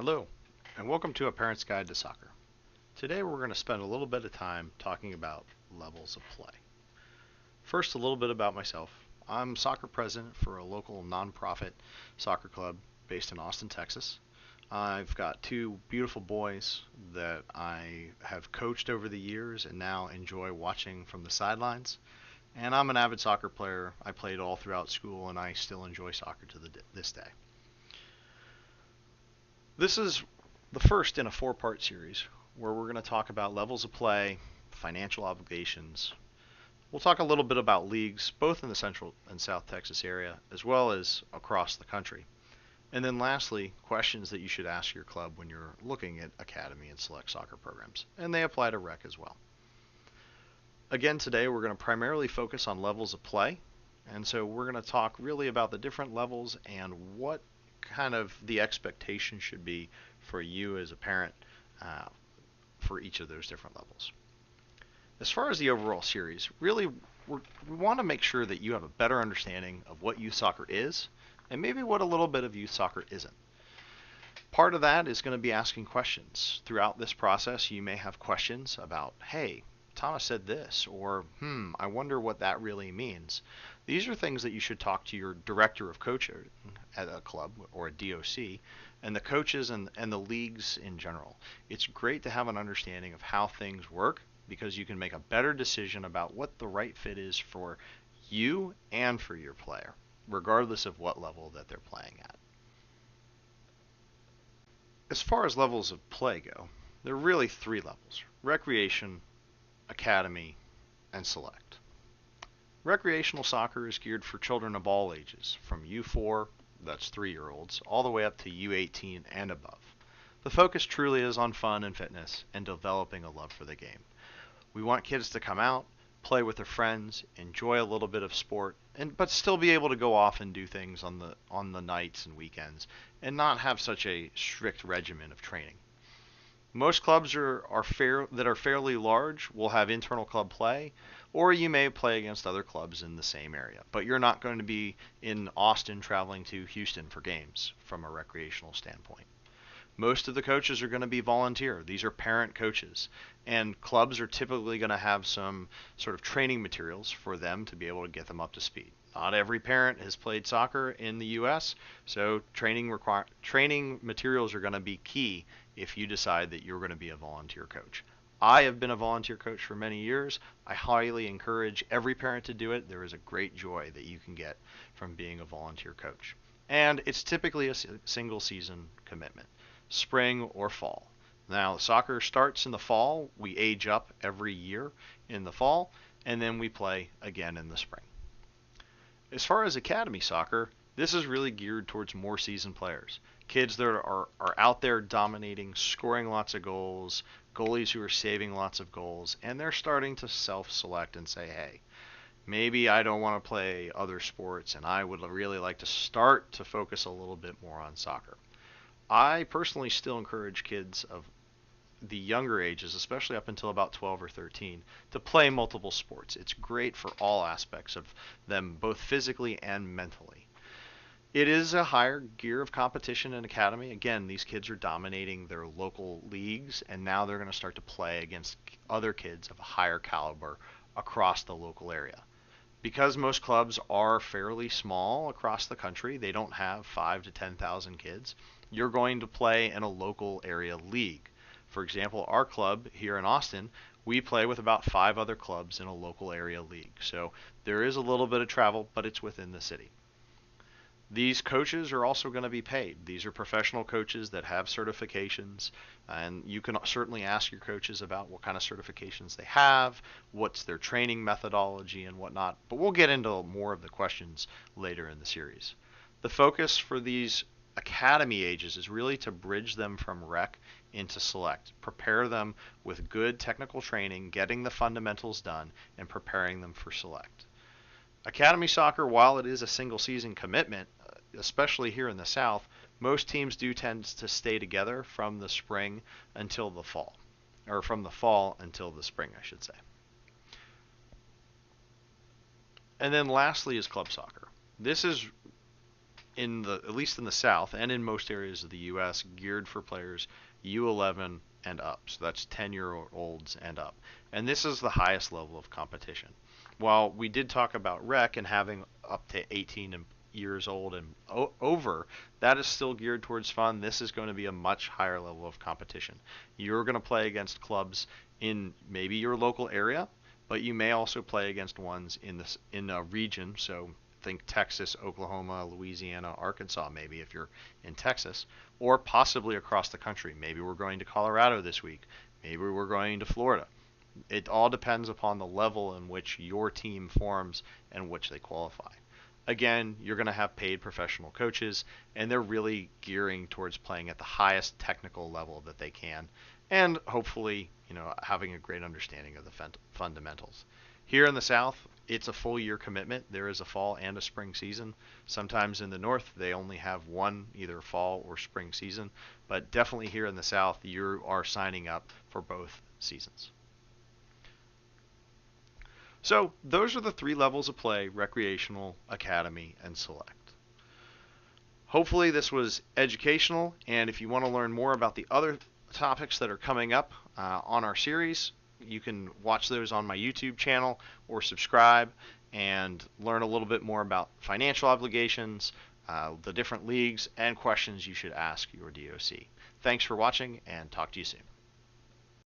Hello, and welcome to A Parent's Guide to Soccer. Today we're going to spend a little bit of time talking about levels of play. First, a little bit about myself. I'm soccer president for a local nonprofit soccer club based in Austin, Texas. I've got two beautiful boys that I have coached over the years and now enjoy watching from the sidelines. And I'm an avid soccer player. I played all throughout school and I still enjoy soccer to this day. This is the first in a four-part series where we're going to talk about levels of play, financial obligations. We'll talk a little bit about leagues, both in the Central and South Texas area, as well as across the country. And then lastly, questions that you should ask your club when you're looking at academy and select soccer programs. And they apply to rec as well. Again, today we're going to primarily focus on levels of play. And so we're going to talk really about the different levels and what kind of the expectation should be for you as a parent for each of those different levels. As far as the overall series, really we want to make sure that you have a better understanding of what youth soccer is and maybe what a little bit of youth soccer isn't. Part of that is going to be asking questions. Throughout this process, you may have questions about, hey, Thomas said this, or I wonder what that really means. These are things that you should talk to your director of coaching at a club or a DOC and the coaches and the leagues in general. It's great to have an understanding of how things work because you can make a better decision about what the right fit is for you and for your player, regardless of what level that they're playing at. As far as levels of play go, there are really three levels: recreation, academy, and select. Recreational soccer is geared for children of all ages, from U4, that's 3-year-olds, all the way up to U18 and above. The focus truly is on fun and fitness and developing a love for the game. We want kids to come out, play with their friends, enjoy a little bit of sport, but still be able to go off and do things on the nights and weekends and not have such a strict regimen of training. Most clubs that are fairly large will have internal club play, or you may play against other clubs in the same area. But you're not going to be in Austin traveling to Houston for games from a recreational standpoint. Most of the coaches are going to be volunteer. These are parent coaches. And clubs are typically going to have some sort of training materials for them to be able to get them up to speed. Not every parent has played soccer in the U.S., so training materials are going to be key if you decide that you're going to be a volunteer coach. I have been a volunteer coach for many years. I highly encourage every parent to do it. There is a great joy that you can get from being a volunteer coach. And it's typically a single season commitment, spring or fall. Now, soccer starts in the fall. We age up every year in the fall, and then we play again in the spring. As far as academy soccer, this is really geared towards more seasoned players. Kids that are out there dominating, scoring lots of goals, goalies who are saving lots of goals, and they're starting to self-select and say, hey, maybe I don't want to play other sports and I would really like to start to focus a little bit more on soccer. I personally still encourage kids of the younger ages, especially up until about 12 or 13, to play multiple sports. It's great for all aspects of them, both physically and mentally. It is a higher gear of competition in academy. Again, these kids are dominating their local leagues, and now they're going to start to play against other kids of a higher caliber across the local area. Because most clubs are fairly small across the country, they don't have 5 to 10,000 kids, you're going to play in a local area league. For example, our club here in Austin, we play with about 5 other clubs in a local area league. So there is a little bit of travel, but it's within the city. These coaches are also going to be paid. These are professional coaches that have certifications, and you can certainly ask your coaches about what kind of certifications they have, what's their training methodology and whatnot, but we'll get into more of the questions later in the series. The focus for these academy ages is really to bridge them from rec into select, prepare them with good technical training, getting the fundamentals done, and preparing them for select. Academy soccer, while it is a single season commitment, especially here in the South, most teams do tend to stay together from the spring until the fall, or from the fall until the spring, I should say. And then lastly is club soccer. This is at least in the South and in most areas of the U.S., geared for players U11 and up. So that's 10-year-olds and up. And this is the highest level of competition. While we did talk about rec and having up to 18 years old and over, that is still geared towards fun. This is going to be a much higher level of competition. You're going to play against clubs in maybe your local area, but you may also play against ones in a region. So think Texas, Oklahoma, Louisiana, Arkansas, maybe if you're in Texas, or possibly across the country. Maybe we're going to Colorado this week. Maybe we're going to Florida. It all depends upon the level in which your team forms and which they qualify. Again, you're going to have paid professional coaches, and they're really gearing towards playing at the highest technical level that they can, and hopefully, having a great understanding of the fundamentals. Here in the South, it's a full year commitment. There is a fall and a spring season. Sometimes in the North, they only have one, either fall or spring season, but definitely here in the South, you are signing up for both seasons. So those are the 3 levels of play: recreational, academy, and select. Hopefully this was educational, and if you want to learn more about the other topics that are coming up on our series, you can watch those on my YouTube channel or subscribe and learn a little bit more about financial obligations, the different leagues, and questions you should ask your DOC. Thanks for watching, and talk to you soon.